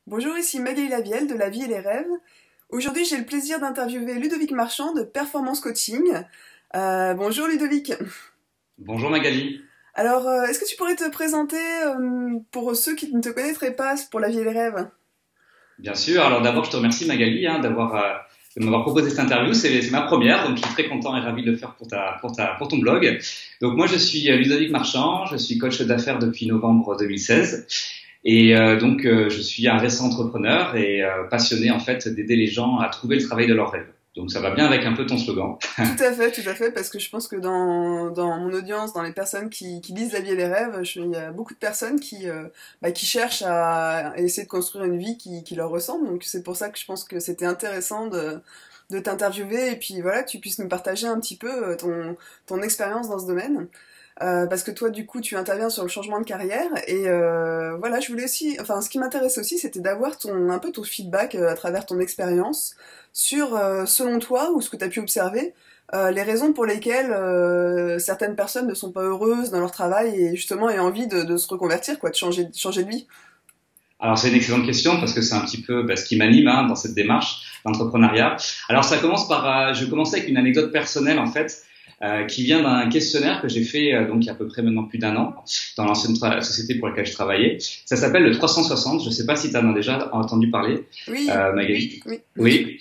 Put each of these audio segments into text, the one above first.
Bonjour, ici Magali Lavielle de La Vie et les Rêves. Aujourd'hui, j'ai le plaisir d'interviewer Ludovic Marchand de Performance Coaching. Bonjour Ludovic. Bonjour Magali. Alors, est-ce que tu pourrais te présenter pour ceux qui ne te connaîtraient pas pour La Vie et les Rêves? Bien sûr. Alors d'abord, je te remercie Magali de m'avoir proposé cette interview. C'est ma première, donc je suis très content et ravi de le faire pour ton blog. Donc moi, je suis Ludovic Marchand, je suis coach d'affaires depuis novembre 2016. Je suis un récent entrepreneur et passionné en fait d'aider les gens à trouver le travail de leurs rêves. Donc ça va bien avec un peu ton slogan. Tout à fait, parce que je pense que dans mon audience, dans les personnes qui lisent La Vie et les Rêves, il y a beaucoup de personnes qui cherchent à essayer de construire une vie qui leur ressemble. Donc c'est pour ça que je pense que c'était intéressant de t'interviewer et puis voilà, que tu puisses nous partager un petit peu ton expérience dans ce domaine. Parce que toi, du coup, tu interviens sur le changement de carrière et voilà, je voulais aussi, enfin, ce qui m'intéresse aussi, c'était d'avoir un peu ton feedback à travers ton expérience sur, selon toi, ou ce que tu as pu observer, les raisons pour lesquelles certaines personnes ne sont pas heureuses dans leur travail et justement aient envie de se reconvertir, quoi, de changer de vie. Alors c'est une excellente question parce que c'est un petit peu ce qui m'anime dans cette démarche d'entrepreneuriat. Alors ça commence je vais commencer avec une anecdote personnelle en fait. Qui vient d'un questionnaire que j'ai fait donc il y a à peu près maintenant plus d'un an dans l'ancienne société pour laquelle je travaillais. Ça s'appelle le 360. Je ne sais pas si tu en as déjà entendu parler, Oui, Magali. oui. Oui.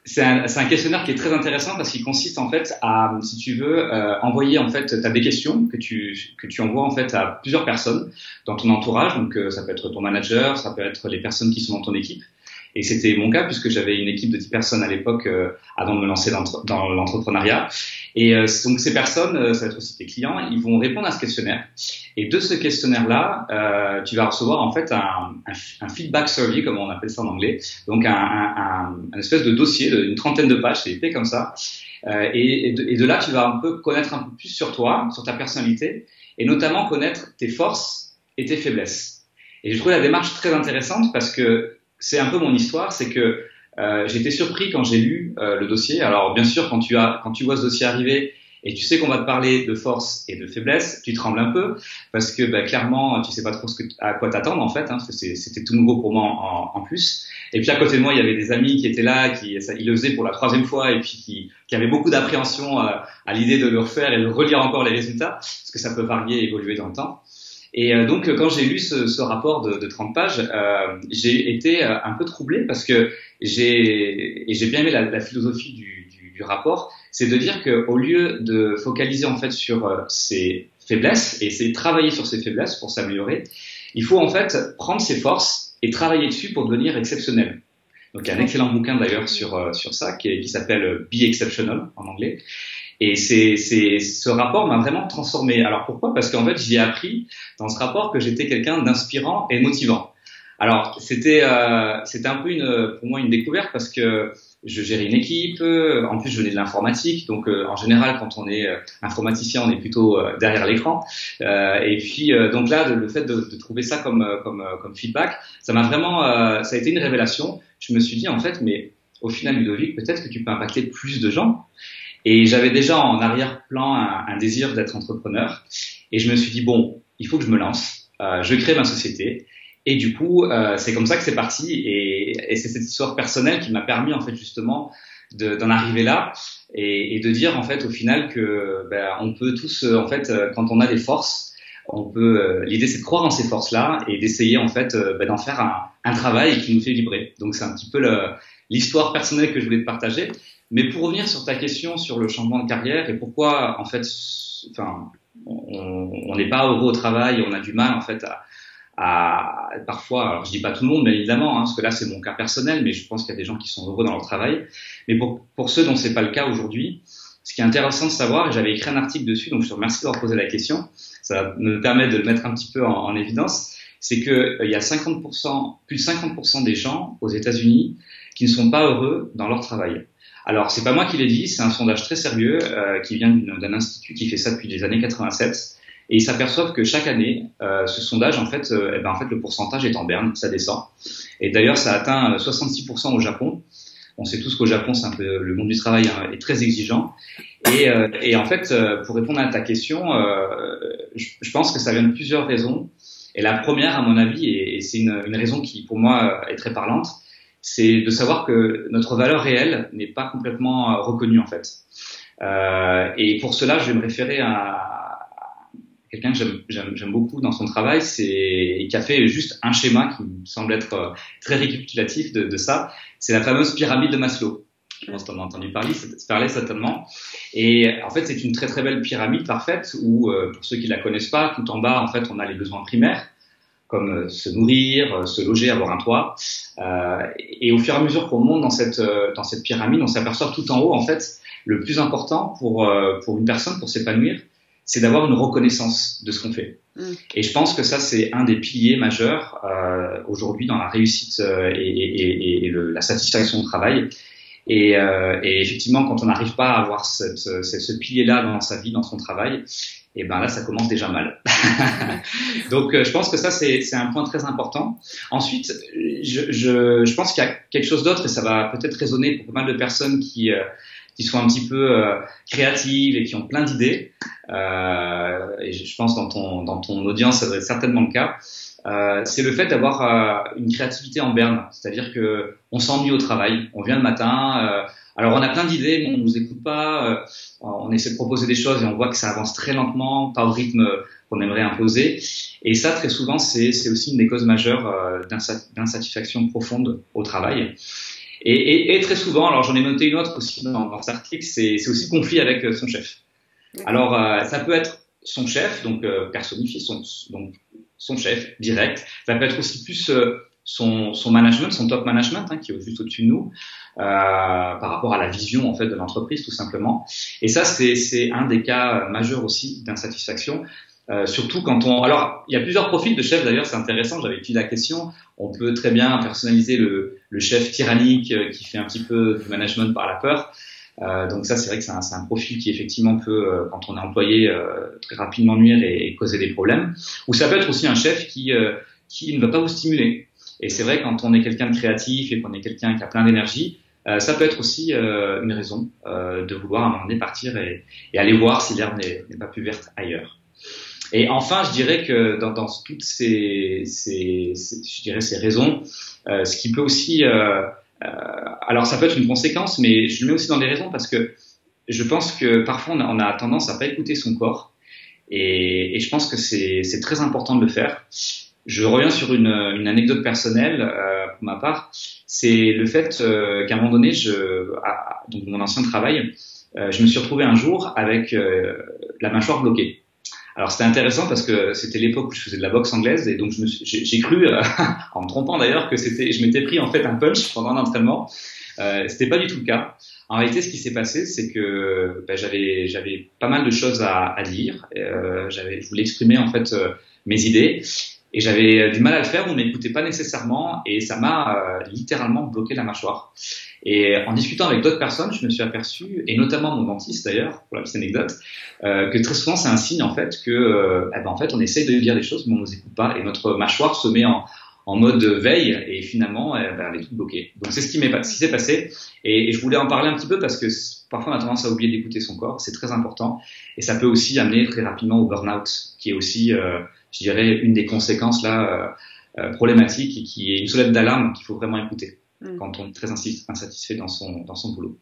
C'est un questionnaire qui est très intéressant parce qu'il consiste en fait à, si tu veux, envoyer en fait, t'as des questions que tu envoies en fait à plusieurs personnes dans ton entourage. Donc ça peut être ton manager, ça peut être les personnes qui sont dans ton équipe. Et c'était mon cas puisque j'avais une équipe de 10 personnes à l'époque avant de me lancer dans l'entrepreneuriat. Et donc ces personnes, ça va être aussi tes clients, ils vont répondre à ce questionnaire. Et de ce questionnaire-là, tu vas recevoir en fait un feedback survey, comme on appelle ça en anglais. Donc un espèce de dossier d'une trentaine de pages, c'est épais comme ça. Et de là, tu vas un peu connaître un peu plus sur toi, sur ta personnalité, et notamment connaître tes forces et tes faiblesses. Et je trouve la démarche très intéressante parce que c'est un peu mon histoire, c'est que j'étais surpris quand j'ai lu le dossier. Alors bien sûr, quand tu vois ce dossier arriver et tu sais qu'on va te parler de force et de faiblesse, tu trembles un peu parce que clairement tu sais pas trop à quoi t'attendre en fait, parce que c'était tout nouveau pour moi en plus. Et puis à côté de moi, il y avait des amis qui étaient là, ils le faisaient pour la troisième fois et puis qui avaient beaucoup d'appréhension à l'idée de le refaire et de relire encore les résultats parce que ça peut varier et évoluer dans le temps. Et donc, quand j'ai lu ce rapport de 30 pages, j'ai été un peu troublé parce que j'ai bien aimé la philosophie du rapport, c'est de dire qu'au lieu de focaliser en fait sur ses faiblesses et essayer de travailler sur ses faiblesses pour s'améliorer, il faut en fait prendre ses forces et travailler dessus pour devenir exceptionnel. Donc, il y a un excellent bouquin d'ailleurs sur ça qui s'appelle Be Exceptional en anglais. Et ce rapport m'a vraiment transformé. Alors pourquoi? Parce qu'en fait, j'ai appris dans ce rapport que j'étais quelqu'un d'inspirant et motivant. Alors c'était un peu pour moi une découverte parce que je gérais une équipe. En plus, je venais de l'informatique, donc en général, quand on est informaticien, on est plutôt derrière l'écran. Donc là, le fait de trouver ça comme feedback, ça m'a vraiment, ça a été une révélation. Je me suis dit en fait, mais au final, Ludovic, peut-être que tu peux impacter plus de gens. Et j'avais déjà en arrière-plan un désir d'être entrepreneur. Et je me suis dit, bon, il faut que je me lance. Je crée ma société. Et du coup, c'est comme ça que c'est parti. Et c'est cette histoire personnelle qui m'a permis, en fait, justement, d'en arriver là. Et de dire, en fait, au final, que on peut tous, en fait, quand on a des forces, l'idée, c'est de croire en ces forces-là et d'essayer, en fait, d'en faire un travail qui nous fait vibrer. Donc, c'est un petit peu l'histoire personnelle que je voulais te partager. Mais pour revenir sur ta question sur le changement de carrière et pourquoi en fait, on n'est pas heureux au travail, on a du mal en fait à parfois, alors je dis pas tout le monde, mais évidemment, parce que là c'est mon cas personnel, mais je pense qu'il y a des gens qui sont heureux dans leur travail. Mais pour ceux dont c'est pas le cas aujourd'hui, ce qui est intéressant de savoir, et j'avais écrit un article dessus, donc je te remercie d'avoir posé la question, ça va me permettre de le mettre un petit peu en évidence, c'est que il y a 50%, plus de 50% des gens aux États-Unis qui ne sont pas heureux dans leur travail. Alors, c'est pas moi qui l'ai dit, c'est un sondage très sérieux qui vient d'un institut qui fait ça depuis les années 87. Et ils s'aperçoivent que chaque année, ce sondage, en fait, le pourcentage est en berne, ça descend. Et d'ailleurs, ça atteint 66% au Japon. On sait tous qu'au Japon, c'est un peu le monde du travail est très exigeant. Et en fait, pour répondre à ta question, je pense que ça vient de plusieurs raisons. Et la première, à mon avis, et c'est une raison qui pour moi est très parlante, c'est de savoir que notre valeur réelle n'est pas complètement reconnue en fait. Et pour cela, je vais me référer à quelqu'un que j'aime beaucoup dans son travail, et qui a fait juste un schéma qui me semble être très récapitulatif de ça. C'est la fameuse pyramide de Maslow. Je pense que tu en as entendu parler certainement. Et en fait, c'est une très très belle pyramide parfaite où, pour ceux qui la connaissent pas, tout en bas, en fait, on a les besoins primaires, comme se nourrir, se loger, avoir un toit. Et au fur et à mesure qu'on monte dans cette pyramide, on s'aperçoit tout en haut, en fait, le plus important pour une personne, pour s'épanouir, c'est d'avoir une reconnaissance de ce qu'on fait. Et je pense que ça, c'est un des piliers majeurs aujourd'hui dans la réussite et la satisfaction au travail. Et effectivement, quand on n'arrive pas à avoir ce pilier-là dans sa vie, dans son travail, et ben là, ça commence déjà mal. Donc, je pense que ça, c'est un point très important. Ensuite, je pense qu'il y a quelque chose d'autre, et ça va peut-être résonner pour pas mal de personnes qui sont un petit peu créatives et qui ont plein d'idées. Et je pense dans ton audience, ça doit être certainement le cas. C'est le fait d'avoir une créativité en berne, c'est-à-dire que on s'ennuie au travail, on vient le matin, alors on a plein d'idées, mais on nous écoute pas, on essaie de proposer des choses et on voit que ça avance très lentement, pas au rythme qu'on aimerait imposer. Et ça, très souvent, c'est aussi une des causes majeures d'insatisfaction profonde au travail. Et très souvent, alors j'en ai noté une autre aussi dans cet article, c'est aussi le conflit avec son chef. Alors ça peut être son chef, donc personnifié, son chef direct. Ça peut être aussi plus son management, son top management, qui est juste au-dessus de nous, par rapport à la vision en fait de l'entreprise tout simplement. Et ça, c'est un des cas majeurs aussi d'insatisfaction. Surtout quand alors il y a plusieurs profils de chefs d'ailleurs, c'est intéressant. J'avais étudié la question. On peut très bien personnaliser le chef tyrannique qui fait un petit peu du management par la peur. Donc ça, c'est vrai que c'est un profil qui effectivement peut, quand on est employé, très rapidement nuire et causer des problèmes. Ou ça peut être aussi un chef qui ne va pas vous stimuler. Et c'est vrai, quand on est quelqu'un de créatif et qu'on est quelqu'un qui a plein d'énergie, ça peut être aussi une raison de vouloir à un moment donné partir et aller voir si l'herbe n'est pas plus verte ailleurs. Et enfin, je dirais que dans toutes ces raisons, ce qui peut aussi alors ça peut être une conséquence, mais je le mets aussi dans les raisons parce que je pense que parfois on a tendance à pas écouter son corps et je pense que c'est très important de le faire. Je reviens sur une anecdote personnelle pour ma part, c'est le fait qu'à un moment donné, donc mon ancien travail, je me suis retrouvé un jour avec la mâchoire bloquée. Alors c'était intéressant parce que c'était l'époque où je faisais de la boxe anglaise et donc j'ai cru, en me trompant d'ailleurs, que je m'étais pris en fait un punch pendant un entraînement. C'était pas du tout le cas. En réalité, ce qui s'est passé, c'est que j'avais pas mal de choses à dire. Je voulais exprimer en fait mes idées et j'avais du mal à le faire. On m'écoutait pas nécessairement et ça m'a littéralement bloqué la mâchoire. Et en discutant avec d'autres personnes, je me suis aperçu, et notamment mon dentiste d'ailleurs, pour la petite anecdote, que très souvent c'est un signe en fait que, en fait, on essaye de dire des choses mais on nous écoute pas et notre mâchoire se met en mode veille et finalement elle est toute bloquée. Donc c'est ce qui s'est passé et je voulais en parler un petit peu parce que parfois on a tendance à oublier d'écouter son corps, c'est très important et ça peut aussi amener très rapidement au burn-out, qui est aussi, je dirais, une des conséquences là problématiques et qui est une sonnette d'alarme qu'il faut vraiment écouter quand on est très insatisfait dans son boulot.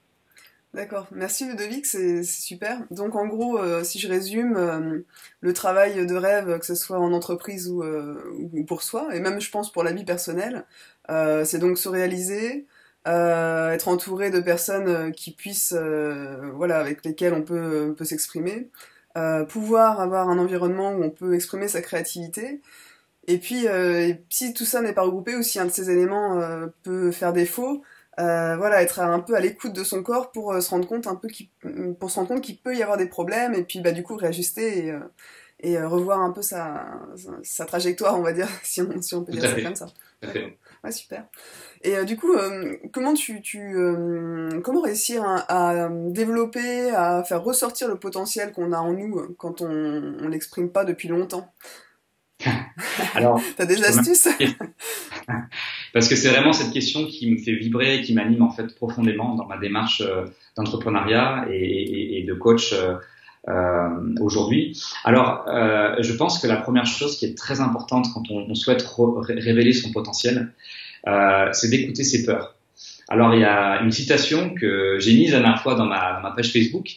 D'accord, merci Ludovic, c'est super. Donc en gros, si je résume, le travail de rêve, que ce soit en entreprise ou pour soi, et même je pense pour la vie personnelle, c'est donc se réaliser, être entouré de personnes qui puissent, avec lesquelles on peut s'exprimer, pouvoir avoir un environnement où on peut exprimer sa créativité. Et puis, si tout ça n'est pas regroupé, ou si un de ces éléments peut faire défaut, être un peu à l'écoute de son corps pour se rendre compte qu'il peut y avoir des problèmes, et puis du coup réajuster et revoir un peu sa trajectoire, on va dire, si on peut dire ça comme ça. Ouais, super. Et du coup, comment comment réussir à développer, à faire ressortir le potentiel qu'on a en nous quand on l'exprime pas depuis longtemps? Alors, t'as des astuces? Parce que c'est vraiment cette question qui me fait vibrer, qui m'anime en fait profondément dans ma démarche d'entrepreneuriat et de coach aujourd'hui. Alors, je pense que la première chose qui est très importante quand on souhaite révéler son potentiel, c'est d'écouter ses peurs. Alors, il y a une citation que j'ai mise la dernière fois dans ma page Facebook,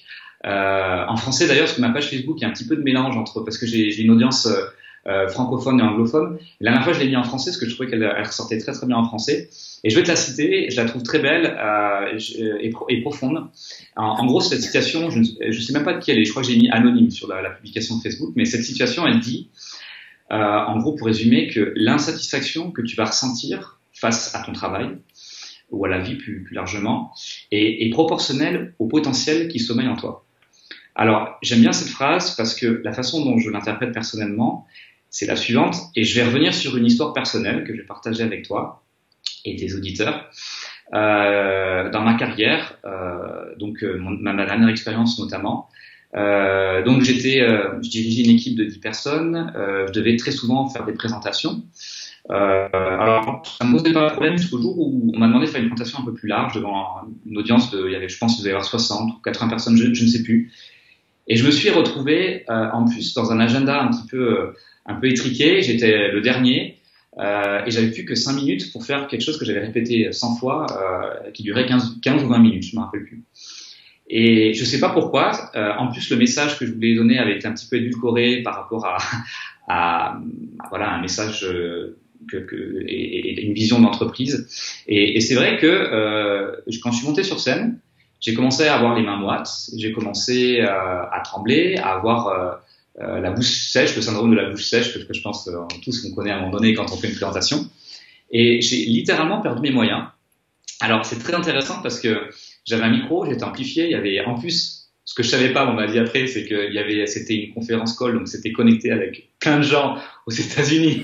en français d'ailleurs, parce que ma page Facebook, il y a un petit peu de mélange parce que j'ai une audience francophone et anglophone. La dernière fois, je l'ai mis en français parce que je trouvais qu'elle ressortait très très bien en français. Et je vais te la citer, je la trouve très belle et profonde. En gros, cette citation, je ne sais même pas de qui elle est, je crois que j'ai mis anonyme sur la publication de Facebook, mais cette citation, elle dit, en gros, pour résumer, que l'insatisfaction que tu vas ressentir face à ton travail, ou à la vie plus largement, est proportionnelle au potentiel qui sommeille en toi. Alors, j'aime bien cette phrase parce que la façon dont je l'interprète personnellement, c'est la suivante, et je vais revenir sur une histoire personnelle que je vais partager avec toi et tes auditeurs. Dans ma carrière, ma dernière expérience notamment, donc je dirigeais une équipe de 10 personnes, je devais très souvent faire des présentations. Alors, ça me posait pas de problème jusqu'au jour où on m'a demandé de faire une présentation un peu plus large devant une audience je pense qu'il devait y avoir 60 ou 80 personnes, je ne sais plus. Et je me suis retrouvé, en plus, dans un agenda un peu étriqué. J'étais le dernier, et j'avais plus que 5 minutes pour faire quelque chose que j'avais répété 100 fois, qui durait 15 ou 20 minutes, je me rappelle plus. Et je sais pas pourquoi, en plus, le message que je voulais donner avait été un petit peu édulcoré par rapport à un message, et une vision d'entreprise. Et c'est vrai que quand je suis monté sur scène, j'ai commencé à avoir les mains moites, j'ai commencé à trembler, à avoir la bouche sèche, le syndrome de la bouche sèche que je pense tous on connaît à un moment donné quand on fait une présentation. Et j'ai littéralement perdu mes moyens. Alors c'est très intéressant parce que j'avais un micro, j'étais amplifié, il y avait en plus ce que je savais pas, on m'a dit après, c'est que c'était une conférence call, donc c'était connecté avec plein de gens aux États-Unis,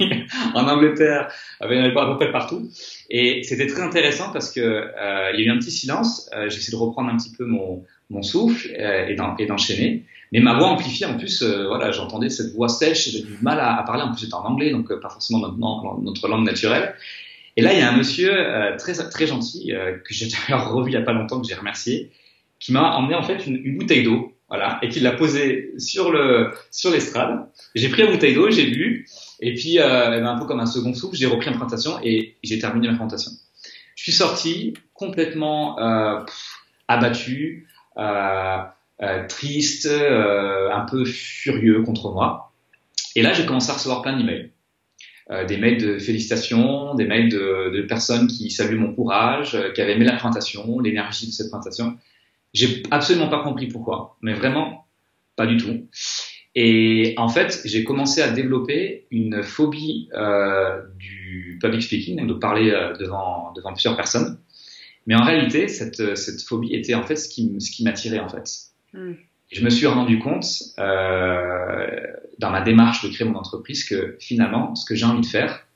en Angleterre, à peu près partout. Et c'était très intéressant parce que il y a eu un petit silence. J'ai essayé de reprendre un petit peu mon souffle et d'enchaîner. Mais ma voix amplifiée, en plus, j'entendais cette voix sèche. J'ai du mal à parler. En plus, c'était en anglais, donc pas forcément notre langue naturelle. Et là, il y a un monsieur très très gentil que j'ai d'ailleurs revu il y a pas longtemps, que j'ai remercié, qui m'a emmené en fait une bouteille d'eau, voilà, et qui l'a posée sur l'estrade. J'ai pris la bouteille d'eau, j'ai bu, et puis un peu comme un second souffle, j'ai repris une présentation et j'ai terminé ma présentation. Je suis sorti complètement abattu, triste, un peu furieux contre moi. Et là, j'ai commencé à recevoir plein d'emails. Des mails de félicitations, des mails de personnes qui saluent mon courage, qui avaient aimé la présentation, l'énergie de cette présentation. J'ai absolument pas compris pourquoi, mais vraiment pas du tout. Et en fait, j'ai commencé à développer une phobie du public speaking, donc de parler devant plusieurs personnes. Mais en réalité, cette phobie était en fait ce qui m'attirait en fait. Et je me suis rendu compte dans ma démarche de créer mon entreprise que finalement, ce que j'ai envie de faire,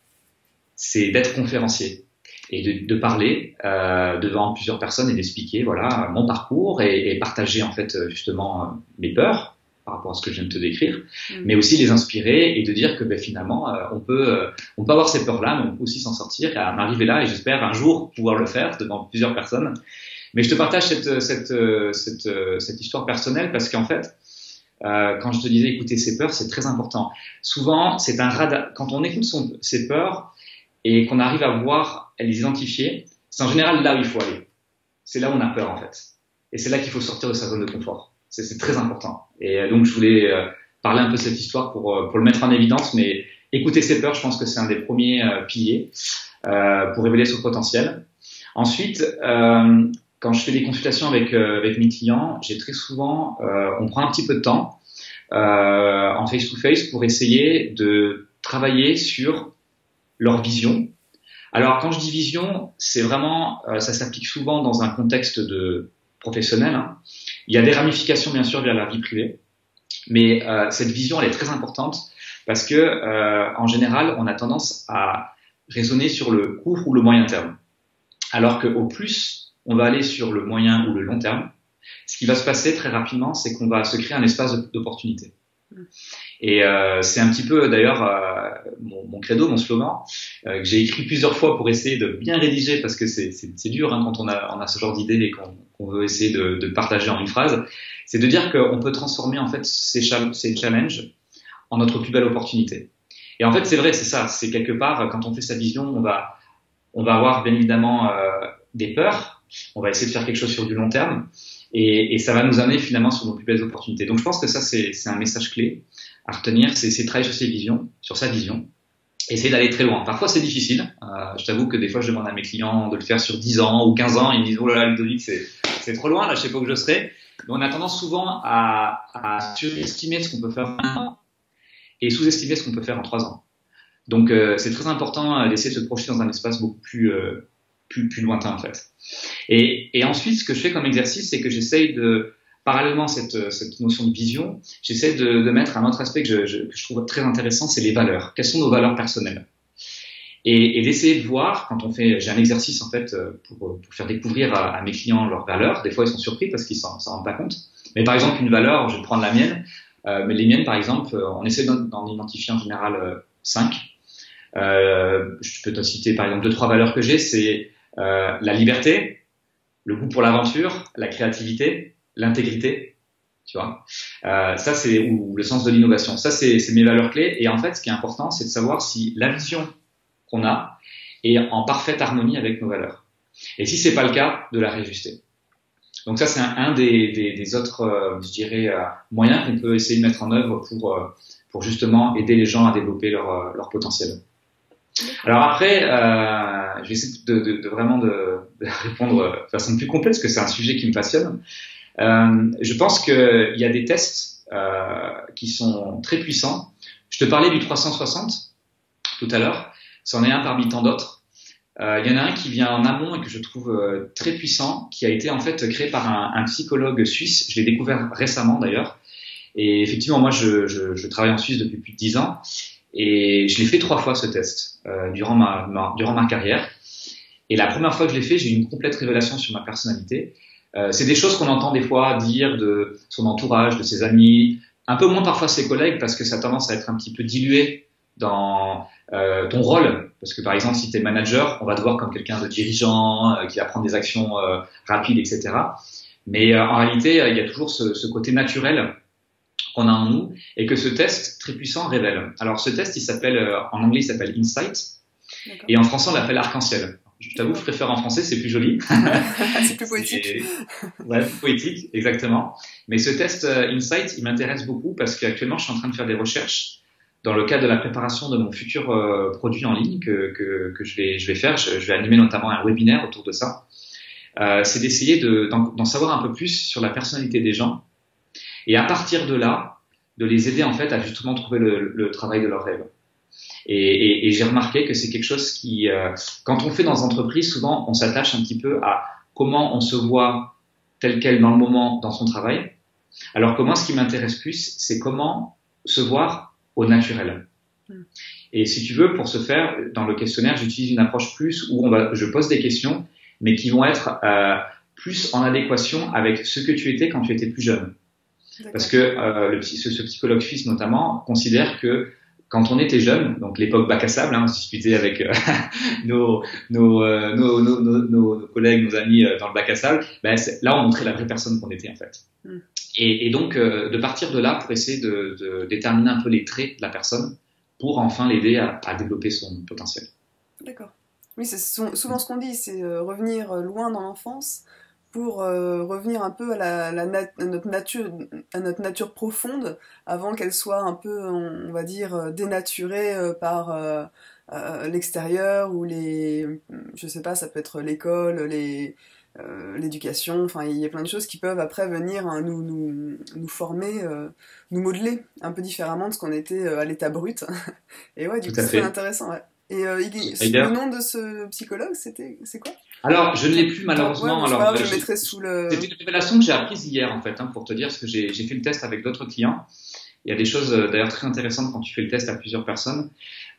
c'est d'être conférencier et de parler devant plusieurs personnes et d'expliquer voilà mon parcours et partager en fait justement mes peurs par rapport à ce que je viens de te décrire, mais aussi les inspirer et de dire que finalement on peut avoir ces peurs-là, mais on peut aussi s'en sortir et en arriver là, et j'espère un jour pouvoir le faire devant plusieurs personnes. Mais je te partage cette histoire personnelle parce qu'en fait, quand je te disais écouter ses peurs, c'est très important. Souvent, c'est un radar. Quand on écoute ses peurs et qu'on arrive à les identifier, c'est en général là où il faut aller. C'est là où on a peur en fait. Et c'est là qu'il faut sortir de sa zone de confort. C'est très important. Et donc, je voulais parler un peu de cette histoire pour le mettre en évidence. Mais écouter ses peurs, je pense que c'est un des premiers piliers pour révéler son potentiel. Ensuite, quand je fais des consultations avec mes clients, j'ai très souvent, on prend un petit peu de temps en face-to-face pour essayer de travailler sur leur vision. Alors, quand je dis vision, c'est vraiment, ça s'applique souvent dans un contexte professionnel. Hein. Il y a des ramifications, bien sûr, vers la vie privée, mais cette vision, elle est très importante parce que, en général, on a tendance à raisonner sur le court ou le moyen terme, alors qu'au plus on va aller sur le moyen ou le long terme, ce qui va se passer très rapidement, c'est qu'on va se créer un espace d'opportunité. Et c'est un petit peu d'ailleurs mon credo, mon slogan, que j'ai écrit plusieurs fois pour essayer de bien rédiger, parce que c'est dur hein, quand on a ce genre d'idée et qu'on veut essayer de partager en une phrase. C'est de dire qu'on peut transformer en fait ces challenges en notre plus belle opportunité. Et en fait, c'est vrai, c'est ça. C'est quelque part, quand on fait sa vision, on va avoir bien évidemment des peurs. On va essayer de faire quelque chose sur du long terme. Et ça va nous amener finalement sur nos plus belles opportunités. Donc je pense que ça, c'est un message clé à retenir, c'est travailler sur sa vision, essayer d'aller très loin. Parfois c'est difficile, je t'avoue que des fois je demande à mes clients de le faire sur 10 ans ou 15 ans, ils me disent « Oh là là Ludovic, c'est trop loin, là je sais pas où je serai ». Mais on a tendance souvent à surestimer ce qu'on peut faire maintenant et sous-estimer ce qu'on peut faire en 3 ans. Donc c'est très important d'essayer de se projeter dans un espace beaucoup plus lointain en fait. Et ensuite, ce que je fais comme exercice, c'est que j'essaye de, parallèlement à cette notion de vision, j'essaie de mettre un autre aspect que je trouve très intéressant, c'est les valeurs. Quelles sont nos valeurs personnelles? Et d'essayer de voir, j'ai un exercice en fait pour faire découvrir à mes clients leurs valeurs. Des fois, ils sont surpris parce qu'ils s'en rendent pas compte. Mais par exemple, une valeur, je vais prendre la mienne, mais les miennes, par exemple, on essaie d'en identifier en général 5. Je peux te citer par exemple 2-3 valeurs que j'ai, c'est la liberté, le goût pour l'aventure, la créativité, l'intégrité, tu vois. Ça c'est ou le sens de l'innovation. Ça c'est mes valeurs clés. Et en fait, ce qui est important, c'est de savoir si la vision qu'on a est en parfaite harmonie avec nos valeurs. Et si c'est pas le cas, de la réajuster. Donc ça c'est un des autres, je dirais, moyens qu'on peut essayer de mettre en œuvre pour justement aider les gens à développer leur potentiel. Alors après, je vais essayer de vraiment de répondre de façon plus complète parce que c'est un sujet qui me passionne. Je pense qu'il y a des tests qui sont très puissants. Je te parlais du 360 tout à l'heure. C'en est un parmi tant d'autres. Il y en a un qui vient en amont et que je trouve très puissant, qui a été en fait créé par un psychologue suisse. Je l'ai découvert récemment d'ailleurs. Et effectivement, moi, je travaille en Suisse depuis plus de 10 ans. Et je l'ai fait 3 fois ce test durant ma carrière. Et la première fois que je l'ai fait, j'ai eu une complète révélation sur ma personnalité. C'est des choses qu'on entend des fois dire de son entourage, de ses amis, un peu moins parfois ses collègues parce que ça a tendance à être un petit peu dilué dans ton rôle. Parce que par exemple, si tu es manager, on va te voir comme quelqu'un de dirigeant, qui va prendre des actions rapides, etc. Mais en réalité, il y a toujours ce côté naturel qu'on a en nous et que ce test très puissant révèle. Alors ce test, en anglais, il s'appelle Insight et en français, on l'appelle arc-en-ciel. Je t'avoue, je préfère en français, c'est plus joli. C'est plus poétique. Ouais, plus poétique, exactement. Mais ce test Insight, il m'intéresse beaucoup parce qu'actuellement, je suis en train de faire des recherches dans le cadre de la préparation de mon futur produit en ligne que je vais faire. Je vais animer notamment un webinaire autour de ça. C'est d'essayer d'en savoir un peu plus sur la personnalité des gens et à partir de là, de les aider en fait à justement trouver le travail de leurs rêves. Et j'ai remarqué que c'est quelque chose qui, quand on fait dans l'entreprise, souvent on s'attache un petit peu à comment on se voit tel quel dans le moment dans son travail. Alors que moi, ce qui m'intéresse plus, c'est comment se voir au naturel. Et si tu veux, pour ce faire, dans le questionnaire, j'utilise une approche plus où je pose des questions, mais qui vont être plus en adéquation avec ce que tu étais quand tu étais plus jeune. Parce que ce psychologue suisse notamment considère que quand on était jeune, donc l'époque bac à sable, on se disputait avec nos collègues, nos amis dans le bac à sable, là on montrait la vraie personne qu'on était en fait. Et donc de partir de là pour essayer de déterminer un peu les traits de la personne pour enfin l'aider à développer son potentiel. D'accord. Oui, c'est souvent ce qu'on dit, c'est revenir loin dans l'enfance pour revenir un peu à notre nature profonde avant qu'elle soit un peu, on va dire, dénaturée par l'extérieur ou je sais pas, ça peut être l'école, l'éducation, enfin il y a plein de choses qui peuvent après venir nous former, nous modeler un peu différemment de ce qu'on était à l'état brut. Et ouais, du coup c'est intéressant, ouais. Et le nom de ce psychologue, c'est quoi? Alors, je ne l'ai plus malheureusement. Ouais, alors, je le mettrai sous le... C'est une révélation que j'ai apprise hier en fait, pour te dire, parce que j'ai fait le test avec d'autres clients. Il y a des choses d'ailleurs très intéressantes quand tu fais le test à plusieurs personnes.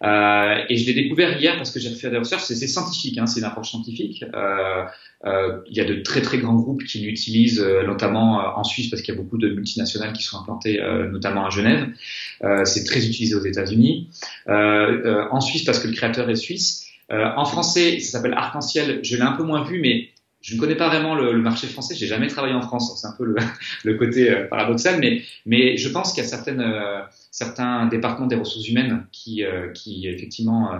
Et je l'ai découvert hier parce que j'ai fait des recherches. C'est scientifique, c'est une approche scientifique. Il y a de très très grands groupes qui l'utilisent, notamment en Suisse parce qu'il y a beaucoup de multinationales qui sont implantées, notamment à Genève. C'est très utilisé aux États-Unis. En Suisse parce que le créateur est suisse. En français, ça s'appelle Arc-en-ciel. Je l'ai un peu moins vu, mais je ne connais pas vraiment le marché français, j'ai jamais travaillé en France, donc c'est un peu le côté paradoxal, mais je pense qu'il y a certains départements des ressources humaines qui effectivement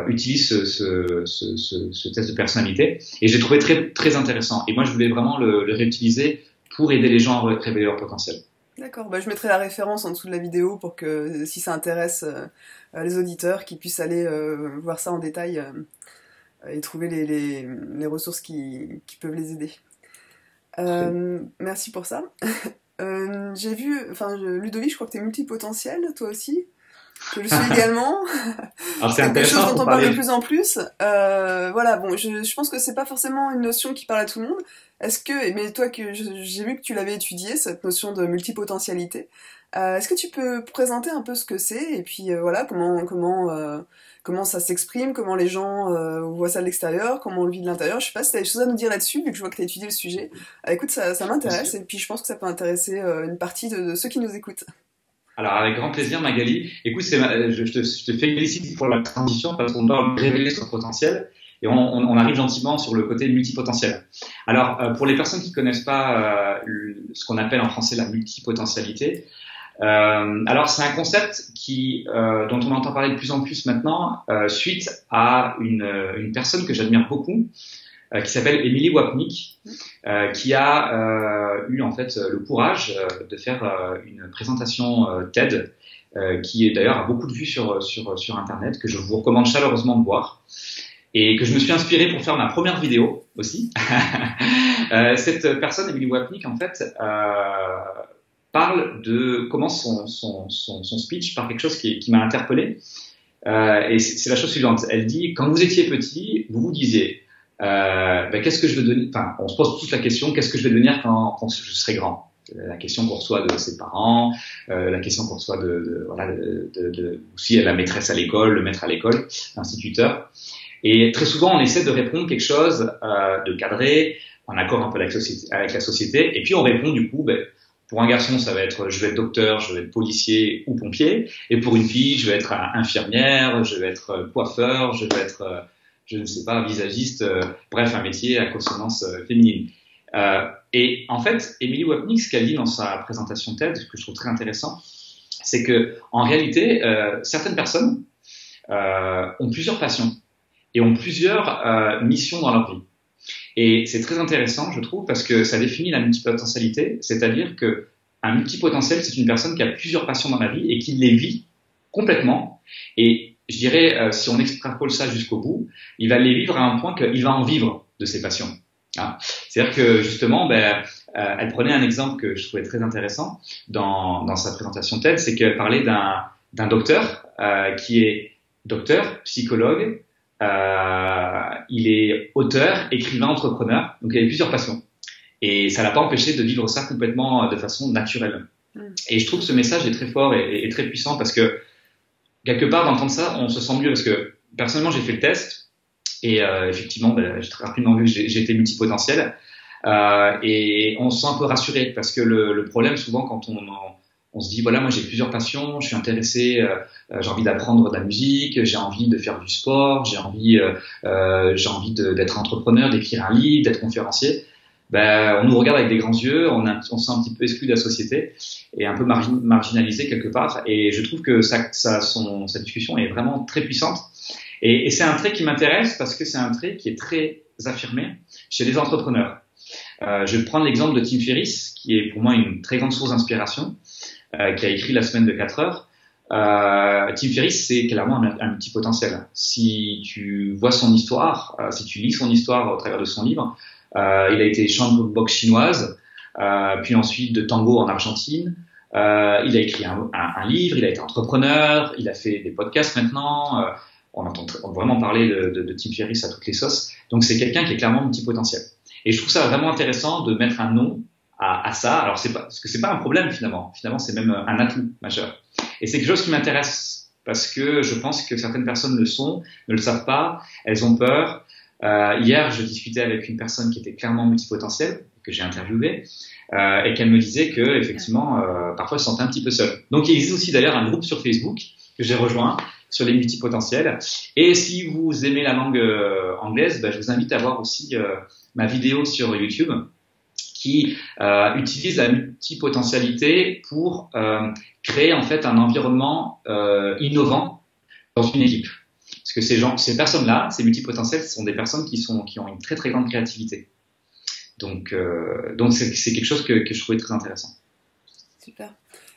utilisent ce test de personnalité, et j'ai trouvé très très intéressant. Et moi, je voulais vraiment le réutiliser pour aider les gens à révéler leur potentiel. D'accord, bah, je mettrai la référence en dessous de la vidéo pour que si ça intéresse les auditeurs, qu'ils puissent aller voir ça en détail et trouver les ressources qui peuvent les aider. Merci pour ça. J'ai vu, Ludovic, je crois que tu es multipotentiel, toi aussi, que je suis également. Alors c'est des choses intéressant dont pour on parle de parler. plus en plus. Voilà, bon, je pense que c'est pas forcément une notion qui parle à tout le monde. Mais toi, j'ai vu que tu l'avais étudiée, cette notion de multipotentialité. Est-ce que tu peux présenter un peu ce que c'est et puis voilà, comment ça s'exprime, comment les gens voient ça de l'extérieur, comment on le vit de l'intérieur. Je sais pas si tu as des choses à nous dire là-dessus, vu que je vois que tu as étudié le sujet. Écoute, ça m'intéresse et puis je pense que ça peut intéresser une partie de ceux qui nous écoutent. Alors, avec grand plaisir, Magali. Écoute, je te félicite pour la transition parce qu'on doit révéler son potentiel et on arrive gentiment sur le côté multipotentiel. Alors, pour les personnes qui connaissent pas ce qu'on appelle en français la multipotentialité, alors c'est un concept dont on entend parler de plus en plus maintenant suite à une personne que j'admire beaucoup, qui s'appelle Emily Wapnick, qui a eu en fait le courage de faire une présentation TED, qui est d'ailleurs a beaucoup de vues sur Internet, que je vous recommande chaleureusement de voir, et que je me suis inspiré pour faire ma première vidéo aussi. Cette personne, Emily Wapnick, en fait, parle de comment son speech par quelque chose qui m'a interpellé, et c'est la chose suivante. Elle dit, quand vous étiez petit, vous vous disiez qu'est-ce que je vais devenir, enfin, on se pose tous la question, qu'est-ce que je vais devenir quand je serai grand? La question qu'on reçoit de ses parents, la question qu'on reçoit aussi la maîtresse à l'école, le maître à l'école, l'instituteur. Et très souvent, on essaie de répondre quelque chose de cadré, en accord un peu avec la société. Et puis, on répond du coup, pour un garçon, ça va être je vais être docteur, je vais être policier ou pompier. Et pour une fille, je vais être infirmière, je vais être coiffeur, je vais être je ne sais pas, visagiste, bref, un métier à consonance féminine. Et en fait, Emily Wapnick, ce qu'elle dit dans sa présentation TED, que je trouve très intéressant, c'est que en réalité, certaines personnes ont plusieurs passions et ont plusieurs missions dans leur vie. Et c'est très intéressant, je trouve, parce que ça définit la multipotentialité, c'est-à-dire que un multipotentiel, c'est une personne qui a plusieurs passions dans la vie et qui les vit complètement. Et je dirais, si on extrapole ça jusqu'au bout, il va les vivre à un point qu'il va en vivre de ses passions. Hein. C'est-à-dire que justement, elle prenait un exemple que je trouvais très intéressant dans sa présentation TED, c'est qu'elle parlait d'un docteur qui est docteur, psychologue, il est auteur, écrivain, entrepreneur, donc il avait plusieurs passions. Et ça l'a pas empêché de vivre ça complètement de façon naturelle. Et je trouve que ce message est très fort et très puissant parce que quelque part, d'entendre ça, on se sent mieux parce que personnellement, j'ai fait le test et effectivement, j'ai très rapidement vu que j'ai été multipotentiel et on se sent un peu rassuré parce que le problème, souvent, quand on se dit, voilà, moi j'ai plusieurs passions, je suis intéressé, j'ai envie d'apprendre de la musique, j'ai envie de faire du sport, j'ai envie d'être entrepreneur, d'écrire un livre, d'être conférencier. On nous regarde avec des grands yeux, on se sent un petit peu exclu de la société et un peu marginalisé quelque part. Et je trouve que sa discussion est vraiment très puissante. Et c'est un trait qui m'intéresse parce que c'est un trait qui est très affirmé chez les entrepreneurs. Je vais prendre l'exemple de Tim Ferriss, qui est pour moi une très grande source d'inspiration, qui a écrit La semaine de 4 heures. Tim Ferriss, c'est clairement un multipotentiel. Si tu vois son histoire, si tu lis son histoire au travers de son livre, il a été champion de boxe chinoise, puis ensuite de tango en Argentine. Il a écrit un livre, il a été entrepreneur, il a fait des podcasts maintenant. On entend vraiment parler de Tim Ferriss à toutes les sauces. Donc c'est quelqu'un qui est clairement multipotentiel. Et je trouve ça vraiment intéressant de mettre un nom à ça. Alors parce que c'est pas un problème finalement. Finalement c'est même un atout majeur. Et c'est quelque chose qui m'intéresse parce que je pense que certaines personnes ne le savent pas, elles ont peur. Hier, je discutais avec une personne qui était clairement multipotentielle, que j'ai interviewée, et qu'elle me disait que effectivement, parfois, elle se sentait un petit peu seule. Donc, il existe aussi d'ailleurs un groupe sur Facebook que j'ai rejoint sur les multipotentiels. Et si vous aimez la langue anglaise, je vous invite à voir aussi ma vidéo sur YouTube qui utilise la multipotentialité pour créer en fait un environnement innovant dans une équipe. Parce que ces personnes-là, ces multipotentiels, ce sont des personnes qui ont une très très grande créativité. Donc c'est quelque chose que je trouvais très intéressant. Super.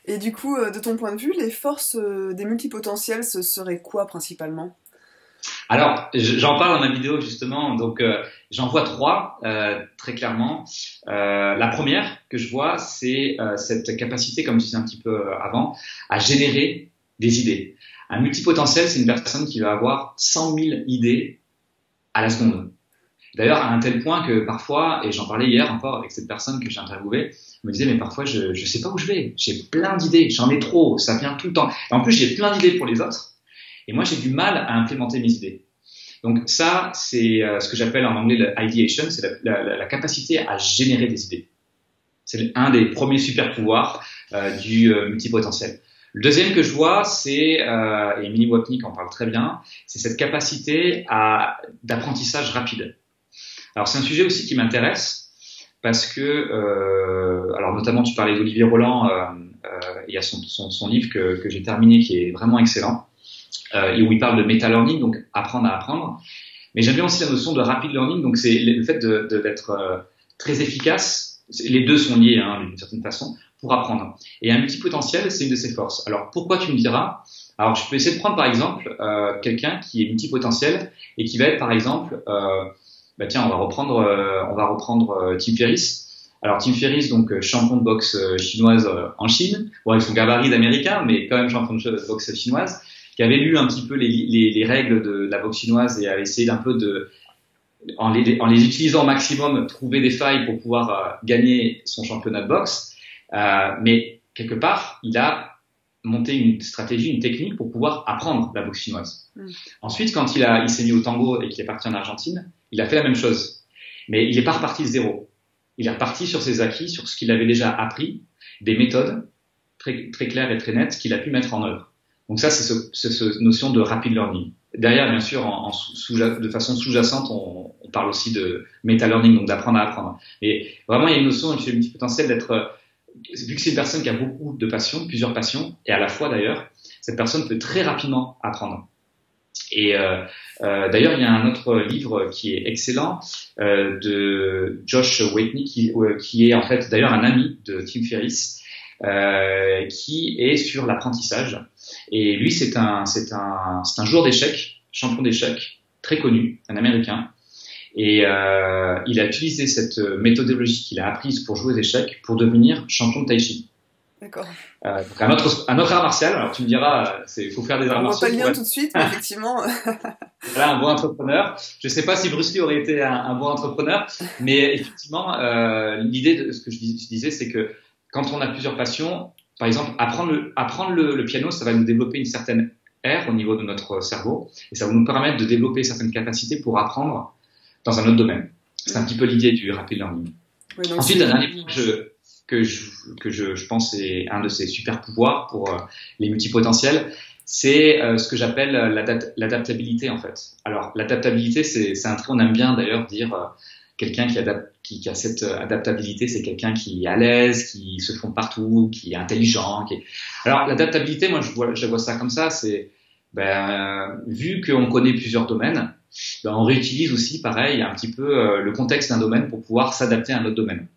Et du coup, de ton point de vue, les forces des multipotentiels, ce serait quoi principalement? Alors, j'en parle dans ma vidéo justement, donc j'en vois 3 très clairement. La première que je vois, c'est cette capacité, comme je disais un petit peu avant, à générer des idées. Un multipotentiel, c'est une personne qui va avoir 100 000 idées à la seconde. D'ailleurs, à un tel point que parfois, et j'en parlais hier encore avec cette personne que j'ai interviewée, me disait mais parfois je sais pas où je vais, j'ai plein d'idées, j'en ai trop, ça vient tout le temps. Et en plus, j'ai plein d'idées pour les autres. Et moi, j'ai du mal à implémenter mes idées. Donc ça, c'est ce que j'appelle en anglais le ideation, c'est la capacité à générer des idées. C'est un des premiers super pouvoirs du multipotentiel. Le deuxième que je vois, c'est, et Emily Wapnick en parle très bien, c'est cette capacité d'apprentissage rapide. Alors c'est un sujet aussi qui m'intéresse parce que, alors notamment tu parlais d'Olivier Roland, il y a son livre que j'ai terminé qui est vraiment excellent. Et où il parle de meta-learning, donc apprendre à apprendre. Mais j'aime bien aussi la notion de rapid learning, donc c'est le fait d'être très efficace. Les deux sont liés d'une certaine façon pour apprendre. Et un multipotentiel, c'est une de ses forces. Alors pourquoi tu me diras? Alors je peux essayer de prendre par exemple quelqu'un qui est multipotentiel et qui va être par exemple, tiens, on va reprendre Tim Ferriss. Alors Tim Ferriss, donc champion de boxe chinoise en Chine, bon avec son gabarit d'américain, mais quand même champion de boxe chinoise, qui avait lu un petit peu les règles de la boxe chinoise et avait essayé d'un peu en les utilisant au maximum, trouver des failles pour pouvoir gagner son championnat de boxe. Mais quelque part, il a monté une stratégie, une technique pour pouvoir apprendre la boxe chinoise. Ensuite, quand il s'est mis au tango et qu'il est parti en Argentine, il a fait la même chose. Mais il n'est pas reparti de zéro. Il est reparti sur ses acquis, sur ce qu'il avait déjà appris, des méthodes très, très claires et très nettes qu'il a pu mettre en œuvre. Donc ça, c'est cette notion de rapid learning. Derrière, bien sûr, de façon sous-jacente, on parle aussi de meta-learning, donc d'apprendre à apprendre. Mais vraiment, il y a une notion chez le multipotentiel d'être, vu que c'est une personne qui a beaucoup de passions, plusieurs passions, et à la fois d'ailleurs, cette personne peut très rapidement apprendre. Et d'ailleurs, il y a un autre livre qui est excellent de Josh Waitley, qui est en fait d'ailleurs un ami de Tim Ferriss, qui est sur l'apprentissage. Et lui, c'est un joueur d'échecs, champion d'échecs, très connu, un Américain. Et il a utilisé cette méthodologie qu'il a apprise pour jouer aux échecs pour devenir champion de Tai Chi. D'accord. Donc un autre art martial. Alors tu me diras, il faut faire des arts martiaux. On voit pas le lien tout de suite, mais effectivement. Voilà, un bon entrepreneur. Je sais pas si Bruce Lee aurait été un bon entrepreneur, mais effectivement, l'idée de ce que je disais, c'est que quand on a plusieurs passions, par exemple, apprendre le piano, ça va nous développer une certaine aire au niveau de notre cerveau, et ça va nous permettre de développer certaines capacités pour apprendre dans un autre domaine. C'est un petit peu l'idée du rapid learning. Oui, ensuite, un dernier point que je pense est un de ces super pouvoirs pour les multipotentiels, c'est ce que j'appelle l'adaptabilité en fait. Alors l'adaptabilité, c'est un trait, on aime bien d'ailleurs dire quelqu'un qui a cette adaptabilité, c'est quelqu'un qui est à l'aise, qui se fond partout, qui est intelligent. Alors l'adaptabilité, moi je vois ça comme ça, c'est vu qu'on connaît plusieurs domaines, on réutilise aussi pareil un petit peu le contexte d'un domaine pour pouvoir s'adapter à un autre domaine.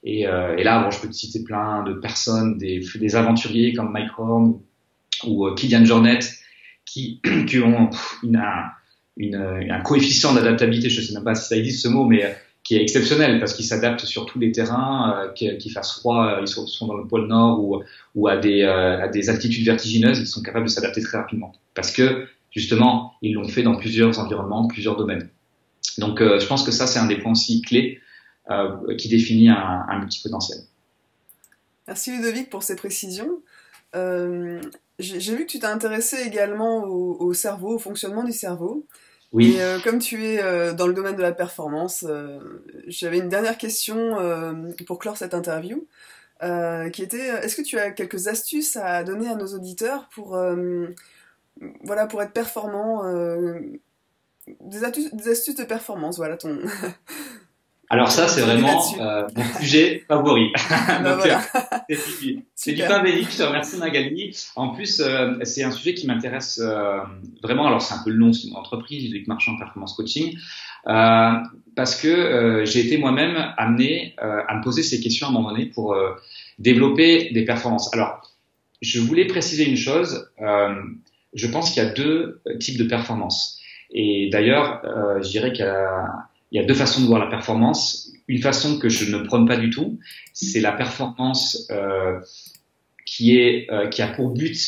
Et là, bon, je peux te citer plein de personnes, des aventuriers comme Mike Horn ou Kilian Jornet qui ont un coefficient d'adaptabilité, je ne sais même pas si ça existe ce mot, mais qui est exceptionnel parce qu'ils s'adaptent sur tous les terrains, qu'il fasse froid, ils sont dans le pôle Nord ou à des altitudes vertigineuses, ils sont capables de s'adapter très rapidement parce que justement, ils l'ont fait dans plusieurs environnements, plusieurs domaines. Donc, je pense que ça, c'est un des points aussi clés qui définit un multipotentiel. Merci Ludovic pour ces précisions. J'ai vu que tu t'es intéressé également au cerveau, au fonctionnement du cerveau. Oui. Et comme tu es dans le domaine de la performance, j'avais une dernière question pour clore cette interview, qui était, est-ce que tu as quelques astuces à donner à nos auditeurs voilà, pour être performant, des astuces de performance, voilà ton. Alors ça, c'est vraiment mon sujet favori. Bah Donc, voilà, c'est du super. pain béni. Je te remercie Magali. En plus, c'est un sujet qui m'intéresse vraiment. Alors c'est un peu le nom, c'est une entreprise, Ludovic Marchand Performance Coaching, euh, parce que j'ai été moi-même amené à me poser ces questions à un moment donné pour développer des performances. Alors, je voulais préciser une chose. Je pense qu'il y a deux types de performances. Et d'ailleurs, je dirais qu'il y a deux façons de voir la performance. Une façon que je ne prône pas du tout, c'est la performance qui a pour but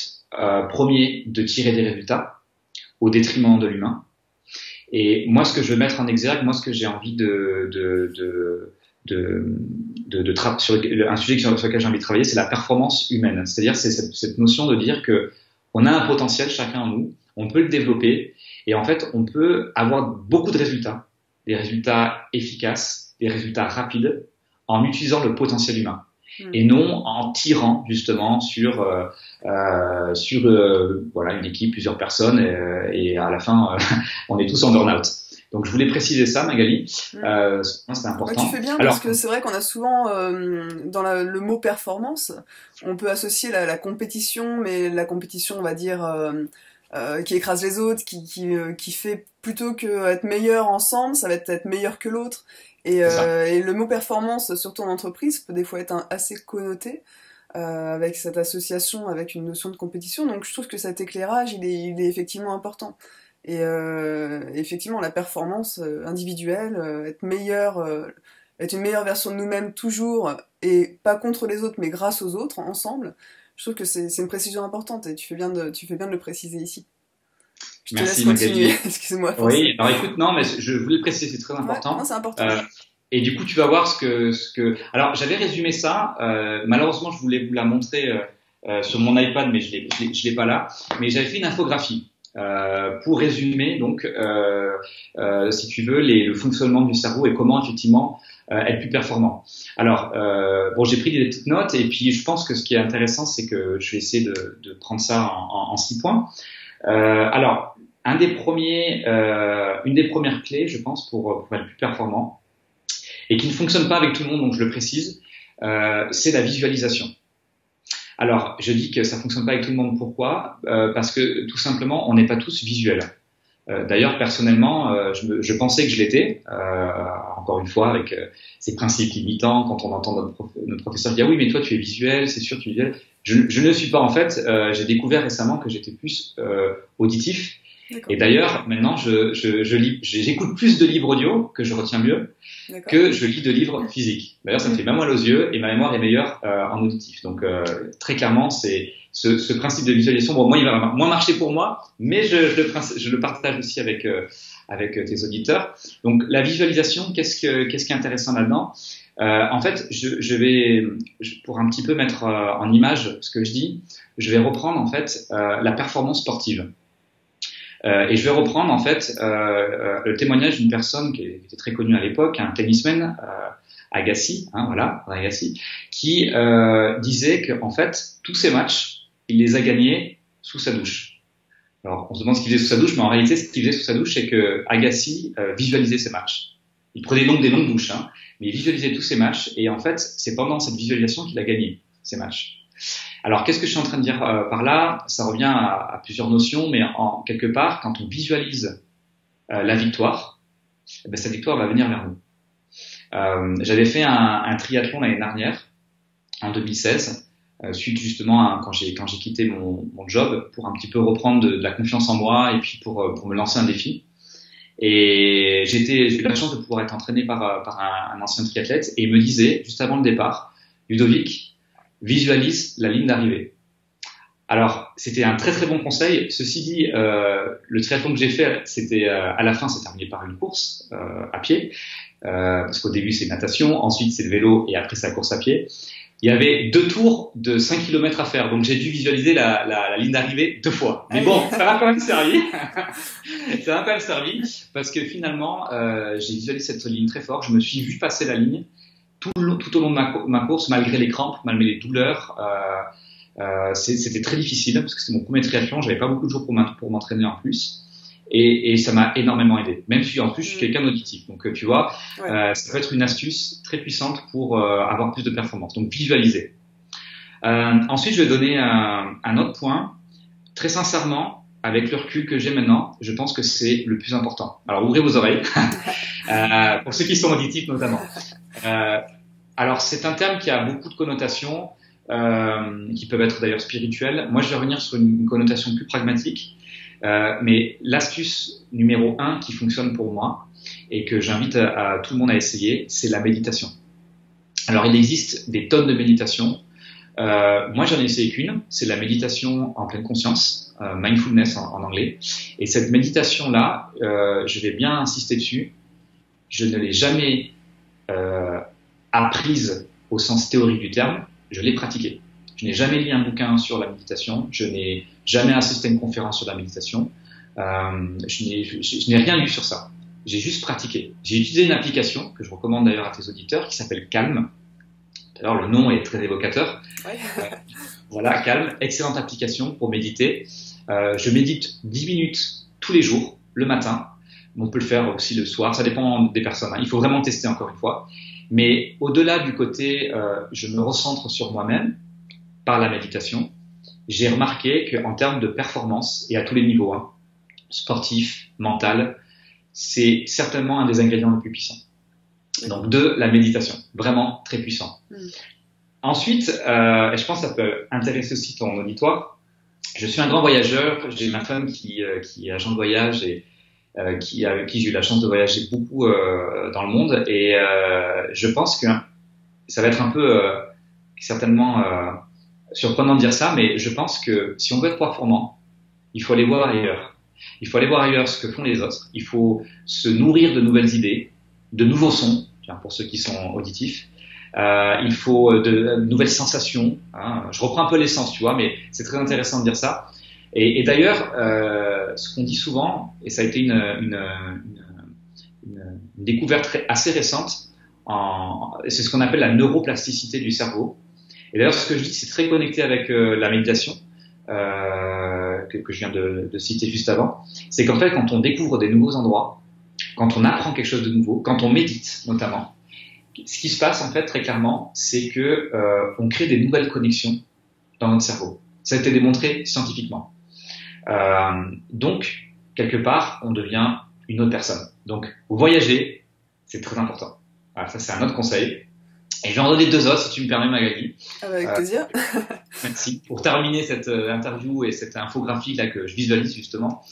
premier de tirer des résultats au détriment de l'humain. Et moi, ce que je veux mettre en exergue, moi, ce que j'ai envie sur un sujet sur lequel j'ai envie de travailler, c'est la performance humaine. C'est-à-dire, c'est cette notion de dire que on a un potentiel chacun en nous, on peut le développer, et en fait, on peut avoir beaucoup de résultats, des résultats efficaces, des résultats rapides, en utilisant le potentiel humain. Et non en tirant justement sur voilà une équipe, plusieurs personnes, et à la fin on est tous en burn-out. Donc je voulais préciser ça, Magali. C'est important. Ouais, tu fais bien Alors, parce que c'est vrai qu'on a souvent dans le mot performance, on peut associer la compétition, mais la compétition, on va dire, qui écrase les autres, qui fait plutôt que être meilleur ensemble, ça va être meilleur que l'autre. Et le mot performance, surtout en entreprise, peut des fois être assez connoté avec cette association, avec une notion de compétition. Donc je trouve que cet éclairage, il est effectivement important. Et effectivement, la performance individuelle, être une meilleure version de nous-mêmes toujours, et pas contre les autres, mais grâce aux autres, ensemble, je trouve que c'est une précision importante, et tu fais bien de le préciser ici. Je te laisse merci continuer, Magali. excuse-moi pour ça. Oui, alors écoute, non, mais je voulais le préciser, c'est très Ouais, non, important. c'est important. Et du coup, tu vas voir Alors, j'avais résumé ça. Malheureusement, je voulais vous la montrer sur mon iPad, mais je l'ai pas là. Mais j'avais fait une infographie pour résumer, donc, si tu veux, le fonctionnement du cerveau et comment effectivement être plus performant. Alors, bon, j'ai pris des petites notes, et puis je pense que ce qui est intéressant, c'est que je vais essayer de prendre ça en 6 points. Alors, une des premières clés, je pense, pour être plus performant, et qui ne fonctionne pas avec tout le monde, donc je le précise, c'est la visualisation. Alors, je dis que ça fonctionne pas avec tout le monde. Pourquoi ? Parce que tout simplement, on n'est pas tous visuels. D'ailleurs, personnellement, je pensais que je l'étais. Encore une fois, avec ces principes limitants, quand on entend notre professeur dire oui, mais toi tu es visuel, c'est sûr tu es visuel. Je ne le suis pas en fait. J'ai découvert récemment que j'étais plus auditif. Et d'ailleurs, maintenant, j'écoute plus de livres audio que je retiens mieux que je lis de livres physiques. D'ailleurs, ça me fait même mal aux yeux, et ma mémoire est meilleure en auditif. Donc, très clairement, c'est ce principe de visualisation. Bon, moi, il va moins marcher pour moi, mais je le partage aussi avec tes auditeurs. Donc, la visualisation, qu'est-ce qui est intéressant là-dedans ? En fait, pour un petit peu mettre en image ce que je dis, je vais reprendre en fait la performance sportive. Et je vais reprendre en fait le témoignage d'une personne qui était très connue à l'époque, un tennisman, Agassi, voilà, Agassi, qui disait que en fait tous ses matchs, il les a gagnés sous sa douche. Alors on se demande ce qu'il faisait sous sa douche, mais en réalité ce qu'il faisait sous sa douche, c'est que Agassi visualisait ses matchs. Il prenait donc des longues douches, mais il visualisait tous ses matchs, et en fait c'est pendant cette visualisation qu'il a gagné ses matchs. Alors, qu'est-ce que je suis en train de dire par là ? Ça revient à plusieurs notions, mais quelque part, quand on visualise la victoire, cette victoire va venir vers nous. J'avais fait un triathlon l'année dernière, en 2016, suite justement à quand j'ai quitté mon job, pour un petit peu reprendre de la confiance en moi, et puis pour me lancer un défi. Et j'ai eu la chance de pouvoir être entraîné par un ancien triathlète, et il me disait, juste avant le départ, Ludovic, visualise la ligne d'arrivée. Alors, c'était un très très bon conseil. Ceci dit, le triathlon que j'ai fait, c'était à la fin, c'est terminé par une course à pied, parce qu'au début c'est natation, ensuite c'est le vélo, et après c'est la course à pied. Il y avait 2 tours de 5 km à faire, donc j'ai dû visualiser la ligne d'arrivée 2 fois. Mais bon, ça m'a quand même servi. Ça m'a quand même servi, parce que finalement, j'ai visualisé cette ligne très fort. Je me suis vu passer la ligne tout au long de ma course, malgré les crampes, malgré les douleurs. C'était très difficile parce que c'était mon premier triathlon, j'avais pas beaucoup de jours pour m'entraîner en plus. Et ça m'a énormément aidé. Même si en plus je suis quelqu'un d'auditif. Donc tu vois, ça peut être une astuce très puissante pour avoir plus de performance. Donc visualiser. Ensuite, je vais donner un autre point. Très sincèrement, avec le recul que j'ai maintenant, je pense que c'est le plus important. Alors ouvrez vos oreilles, pour ceux qui sont auditifs notamment. Alors c'est un terme qui a beaucoup de connotations, qui peuvent être d'ailleurs spirituelles. Moi, je vais revenir sur une connotation plus pragmatique. Mais l'astuce numéro 1 qui fonctionne pour moi et que j'invite à tout le monde à essayer, c'est la méditation. Alors, il existe des tonnes de méditations. Moi, j'en ai essayé qu'une, c'est la méditation en pleine conscience, mindfulness en anglais. Et cette méditation-là, je vais bien insister dessus, je ne l'ai jamais apprise au sens théorique du terme, je l'ai pratiquée. Je n'ai jamais lu un bouquin sur la méditation, je n'ai jamais assisté à une conférence sur la méditation, je n'ai rien lu sur ça. J'ai juste pratiqué. J'ai utilisé une application que je recommande d'ailleurs à tes auditeurs qui s'appelle Calm. D'ailleurs, le nom est très évocateur. Ouais. Voilà, Calm, excellente application pour méditer. Je médite 10 minutes tous les jours, le matin. On peut le faire aussi le soir, ça dépend des personnes. Hein. Il faut vraiment tester encore une fois. Mais au-delà du côté, je me recentre sur moi-même par la méditation, j'ai remarqué qu'en termes de performance, et à tous les niveaux, hein, sportif, mental, c'est certainement un des ingrédients les plus puissants. Donc de la méditation, vraiment très puissant. Ensuite, et je pense que ça peut intéresser aussi ton auditoire, je suis un grand voyageur, j'ai ma femme qui est agent de voyage et avec qui j'ai eu la chance de voyager beaucoup dans le monde, et je pense que ça va être un peu certainement surprenant de dire ça, mais je pense que si on veut être performant, il faut aller voir ailleurs. Il faut aller voir ailleurs ce que font les autres. Il faut se nourrir de nouvelles idées, de nouveaux sons, pour ceux qui sont auditifs. Il faut de nouvelles sensations. Hein. Je reprends un peu l'essence, tu vois, mais c'est très intéressant de dire ça. Et d'ailleurs, ce qu'on dit souvent, et ça a été une découverte assez récente, c'est ce qu'on appelle la neuroplasticité du cerveau. Et d'ailleurs, ce que je dis, c'est très connecté avec la méditation que je viens de citer juste avant. C'est qu'en fait, quand on découvre des nouveaux endroits, quand on apprend quelque chose de nouveau, quand on médite notamment, ce qui se passe en fait très clairement, c'est que on crée des nouvelles connexions dans notre cerveau. Ça a été démontré scientifiquement. Donc, quelque part, on devient une autre personne. Donc, voyager, c'est très important. Voilà, ça, c'est un autre conseil. Et je vais en donner deux autres, si tu me permets, Magali. Avec plaisir. Merci. Pour terminer cette interview et cette infographie là que je visualise justement,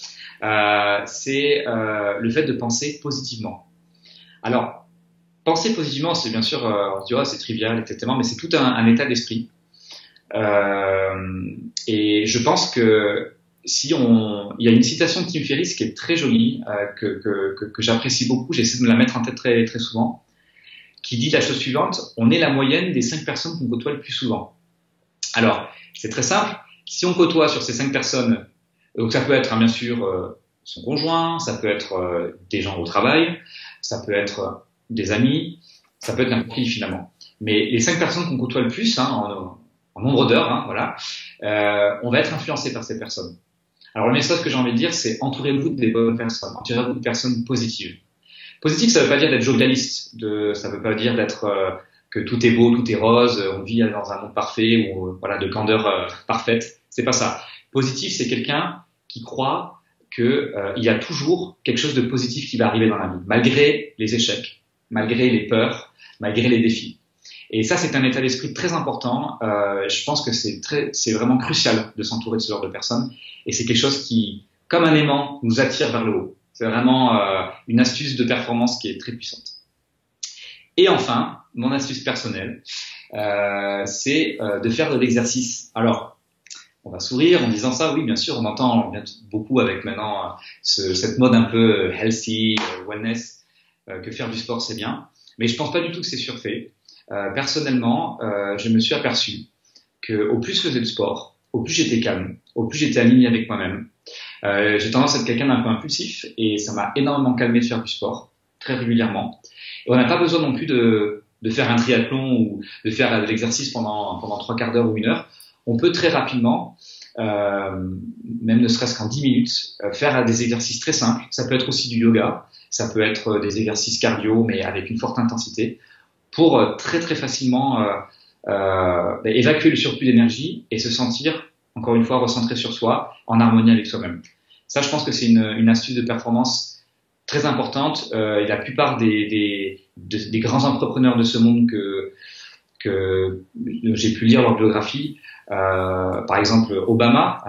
c'est le fait de penser positivement. Alors, penser positivement, c'est bien sûr, on se dit, oh, c'est trivial, etc. Mais c'est tout un état d'esprit. Et je pense que il y a une citation de Tim Ferriss qui est très jolie, que j'apprécie beaucoup, j'essaie de me la mettre en tête très, très souvent, qui dit la chose suivante: on est la moyenne des 5 personnes qu'on côtoie le plus souvent. Alors, c'est très simple, si on côtoie sur ces 5 personnes, donc ça peut être bien sûr son conjoint, ça peut être des gens au travail, ça peut être des amis, ça peut être n'importe qui finalement. Mais les 5 personnes qu'on côtoie le plus, hein, en nombre d'heures, hein, voilà, on va être influencé par ces personnes. Alors le message que j'ai envie de dire, c'est entourez-vous des bonnes personnes, entourez-vous de personnes positives. Positif, ça veut pas dire d'être jovialiste, ça veut pas dire d'être que tout est beau, tout est rose, on vit dans un monde parfait ou voilà de candeur parfaite. C'est pas ça. Positif, c'est quelqu'un qui croit que il y a toujours quelque chose de positif qui va arriver dans la vie, malgré les échecs, malgré les peurs, malgré les défis. Et ça, c'est un état d'esprit très important. Je pense que c'est vraiment crucial de s'entourer de ce genre de personnes. Et c'est quelque chose qui, comme un aimant, nous attire vers le haut. C'est vraiment une astuce de performance qui est très puissante. Et enfin, mon astuce personnelle, c'est de faire de l'exercice. Alors, on va sourire en disant ça. Oui, bien sûr, on entend beaucoup avec maintenant cette mode un peu healthy, wellness, que faire du sport, c'est bien. Mais je pense pas du tout que c'est surfait. Personnellement, je me suis aperçu que au plus je faisais de sport, au plus j'étais calme, au plus j'étais aligné avec moi-même. J'ai tendance à être quelqu'un d'un peu impulsif et ça m'a énormément calmé de faire du sport très régulièrement. Et on n'a pas besoin non plus de faire un triathlon ou de faire de l'exercice pendant 3 quarts d'heure ou 1 heure. on peut très rapidement, même ne serait-ce qu'en 10 minutes, faire des exercices très simples. Ça peut être aussi du yoga, ça peut être des exercices cardio, mais avec une forte intensité, pour très très facilement évacuer le surplus d'énergie et se sentir, encore une fois, recentré sur soi, en harmonie avec soi-même. Ça, je pense que c'est une astuce de performance très importante. Et la plupart des grands entrepreneurs de ce monde que j'ai pu lire leur biographie, par exemple Obama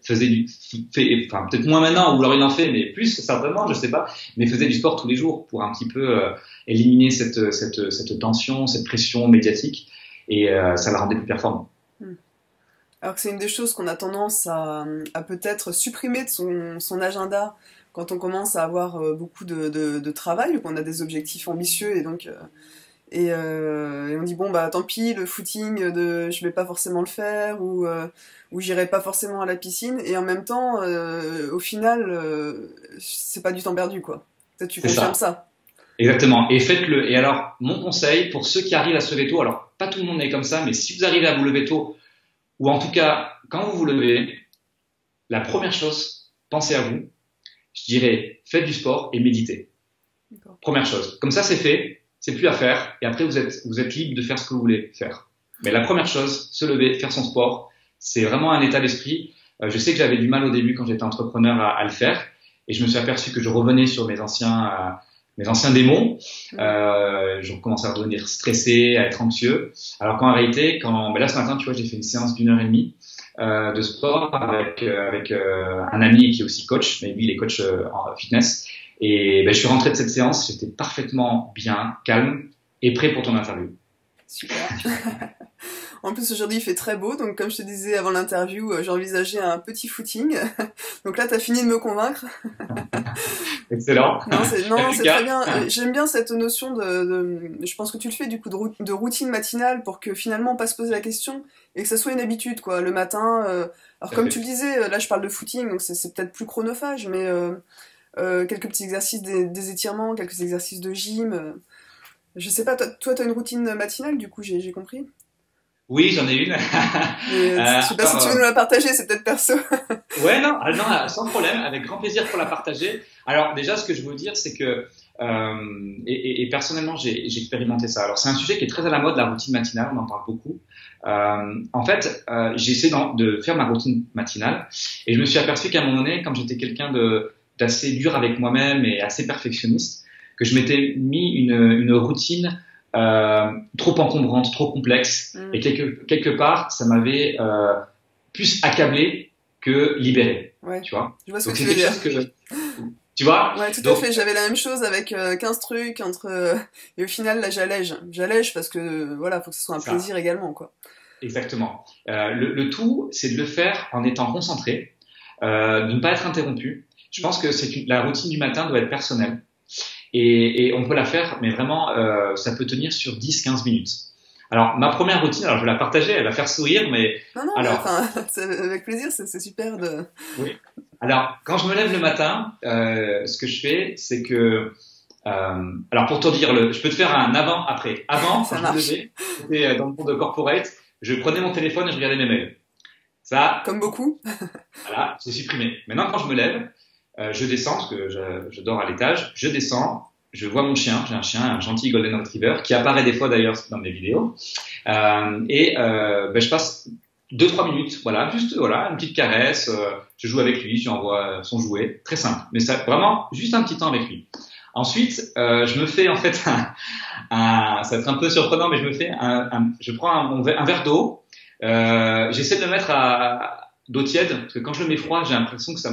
peut-être moins maintenant, ou alors il en fait, mais plus certainement, je sais pas, mais faisait du sport tous les jours pour un petit peu éliminer cette tension, cette pression médiatique, et ça la rendait plus performant. Alors que c'est une des choses qu'on a tendance à peut-être supprimer de son agenda quand on commence à avoir beaucoup de travail, ou qu'on a des objectifs ambitieux, et donc et on dit bon bah tant pis, le footing je vais pas forcément le faire, ou j'irai pas forcément à la piscine, et en même temps au final c'est pas du temps perdu, quoi. Peut-être tu confirmes ça. Exactement, et faites-le. Et alors mon conseil pour ceux qui arrivent à se lever tôt, alors pas tout le monde est comme ça, mais si vous arrivez à vous lever tôt, ou en tout cas, quand vous vous levez, la première chose, pensez à vous. Je dirais, faites du sport et méditez. Première chose. Comme ça, c'est fait, c'est plus à faire, et après, vous êtes libre de faire ce que vous voulez faire. Mais la première chose, se lever, faire son sport, c'est vraiment un état d'esprit. Je sais que j'avais du mal au début quand j'étais entrepreneur à le faire, et je me suis aperçu que je revenais sur mes anciens démons. Je commençais à devenir stressé, à être anxieux. Alors qu'en réalité, là ce matin, tu vois, j'ai fait une séance d'1h30 de sport avec un ami qui est aussi coach, mais lui il est coach en fitness. Et je suis rentré de cette séance, j'étais parfaitement bien, calme et prêt pour ton interview. Super. En plus, aujourd'hui, il fait très beau, donc comme je te disais avant l'interview, j'ai envisagé un petit footing. Donc là, tu as fini de me convaincre. Excellent. Non, c'est très bien. J'aime bien cette notion je pense que tu le fais, du coup, de routine matinale, pour que finalement, on pas se poser la question et que ça soit une habitude, quoi. Le matin, alors comme tu le disais, là, je parle de footing, donc c'est peut-être plus chronophage, mais quelques petits exercices, des étirements, quelques exercices de gym. Je sais pas, toi, t'as une routine matinale, du coup, j'ai compris. Oui, j'en ai une. Je sais pas si tu veux nous la partager, c'est peut-être perso. Ouais, non, sans problème, avec grand plaisir pour la partager. Alors déjà, ce que je veux dire, c'est que et personnellement, j'ai expérimenté ça. Alors c'est un sujet qui est très à la mode, la routine matinale, on en parle beaucoup. En fait, j'ai essayé de faire ma routine matinale, et je me suis aperçu qu'à un moment donné, comme j'étais quelqu'un d'assez dur avec moi-même et assez perfectionniste, que je m'étais mis une routine trop encombrante, trop complexe, et quelque part, ça m'avait plus accablé que libéré. Ouais. Tu vois. Je vois ce que tu veux dire. Tu vois. Ouais, tout à fait. J'avais la même chose avec 15 trucs et au final là, j'allège parce que voilà, faut que ce soit un plaisir également, quoi. Exactement. Le tout, c'est de le faire en étant concentré, de ne pas être interrompu. Je pense que la routine du matin doit être personnelle. Et on peut la faire, mais vraiment, ça peut tenir sur 10-15 minutes. Alors, ma première routine, alors je vais la partager, elle va faire sourire, mais... Non, avec plaisir, c'est super de... Oui. Alors, quand je me lève le matin, ce que je fais, c'est que... alors, pour te dire, je peux te faire un avant-après. Avant, quand je me levais, j'étais dans le monde corporate, je prenais mon téléphone et je regardais mes mails. Ça... Comme beaucoup. Voilà, j'ai supprimé. Maintenant, quand je me lève, je descends, parce que je dors à l'étage, je descends, je vois mon chien, j'ai un chien, un gentil Golden Retriever, qui apparaît des fois d'ailleurs dans mes vidéos, je passe 2-3 minutes, voilà, juste voilà, une petite caresse, je joue avec lui, je lui envoie son jouet, très simple, mais ça, vraiment juste un petit temps avec lui. Ensuite, je me fais en fait ça va être un peu surprenant, mais je prends un verre d'eau, j'essaie de le mettre d'eau tiède, parce que quand je le mets froid, j'ai l'impression que ça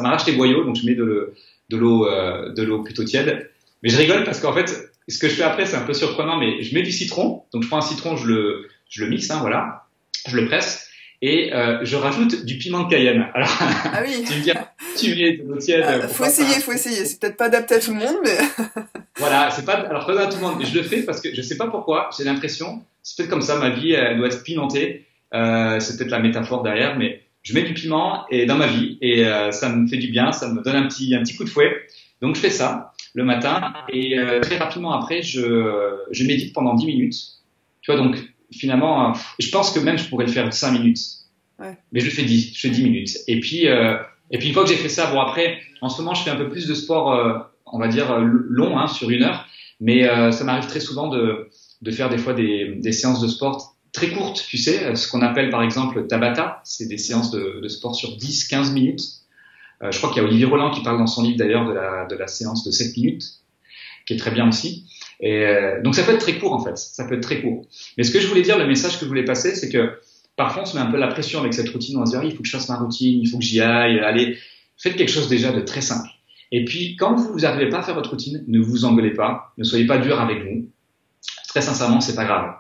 m'arrache les boyaux, donc je mets de l'eau plutôt tiède. Mais je rigole parce qu'en fait, ce que je fais après, c'est un peu surprenant, mais je mets du citron, donc je prends un citron, je le mixe, hein, voilà, je le presse, et je rajoute du piment de Cayenne. Alors, ah oui. tu me dis, tu mets de l'eau tiède. Faut essayer. C'est peut-être pas adapté à tout le monde, mais... Voilà, c'est pas adapté à tout le monde, mais je le fais parce que je sais pas pourquoi, j'ai l'impression, c'est peut-être comme ça, ma vie, elle doit être pimentée. C'est peut-être la métaphore derrière, mais je mets du piment dans ma vie, et ça me fait du bien, ça me donne un petit coup de fouet. Donc je fais ça le matin, et très rapidement après, je médite pendant 10 minutes. Tu vois, donc finalement, je pense que même je pourrais le faire 5 minutes. Ouais. Mais je fais 10 minutes. Et puis une fois que j'ai fait ça, bon après, en ce moment, je fais un peu plus de sport, on va dire long, hein, sur 1 heure. Mais ça m'arrive très souvent de faire des fois des séances de sport très courtes, tu sais, ce qu'on appelle par exemple Tabata. C'est des séances de sport sur 10-15 minutes. Je crois qu'il y a Olivier Roland qui parle dans son livre d'ailleurs de la séance de 7 minutes, qui est très bien aussi. Et donc ça peut être très court en fait, ça peut être très court. Mais ce que je voulais dire, le message que je voulais passer, c'est que parfois on se met un peu la pression avec cette routine, on se dit ah, il faut que je fasse ma routine, il faut que j'y aille, allez, faites quelque chose déjà de très simple. Et puis quand vous n'arrivez pas à faire votre routine, ne vous engueulez pas, ne soyez pas dur avec vous. Très sincèrement, c'est pas grave.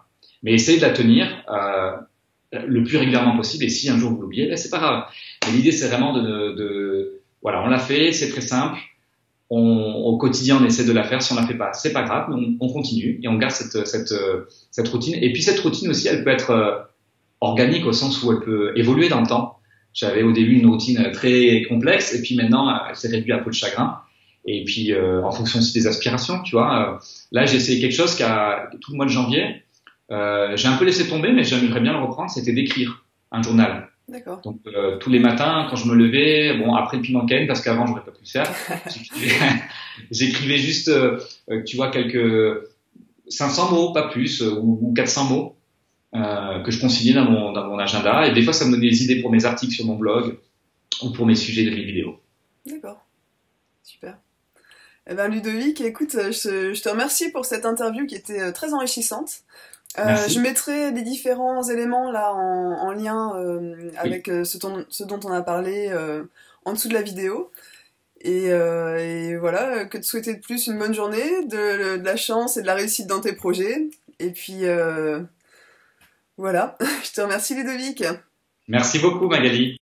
Mais essayez de la tenir le plus régulièrement possible. Et si un jour vous l'oubliez, ben, c'est pas grave. Mais l'idée c'est vraiment voilà, on l'a fait, c'est très simple. Au quotidien, on essaie de la faire. Si on la fait pas, c'est pas grave. Mais on continue et on garde cette routine. Et puis cette routine aussi, elle peut être organique au sens où elle peut évoluer dans le temps. J'avais au début une routine très complexe et puis maintenant elle s'est réduite à peau de chagrin. Et puis en fonction aussi des aspirations, tu vois. Là, j'ai essayé quelque chose tout le mois de janvier. J'ai un peu laissé tomber, mais j'aimerais bien le reprendre. C'était d'écrire un journal. D'accord. Donc tous les matins, quand je me levais, bon après le piment Ken, parce qu'avant j'aurais pas pu le faire, j'écrivais juste, tu vois, quelques 500 mots, pas plus, ou 400 mots que je consignais dans mon agenda. Et des fois, ça me donnait des idées pour mes articles sur mon blog ou pour mes sujets de mes vidéos. D'accord, super. Eh ben Ludovic, écoute, je te remercie pour cette interview qui était très enrichissante. Je mettrai les différents éléments là en lien avec ce dont on a parlé en dessous de la vidéo. Et voilà, que te souhaiter de plus une bonne journée, de la chance et de la réussite dans tes projets. Et puis voilà, je te remercie Ludovic. Merci beaucoup Magali.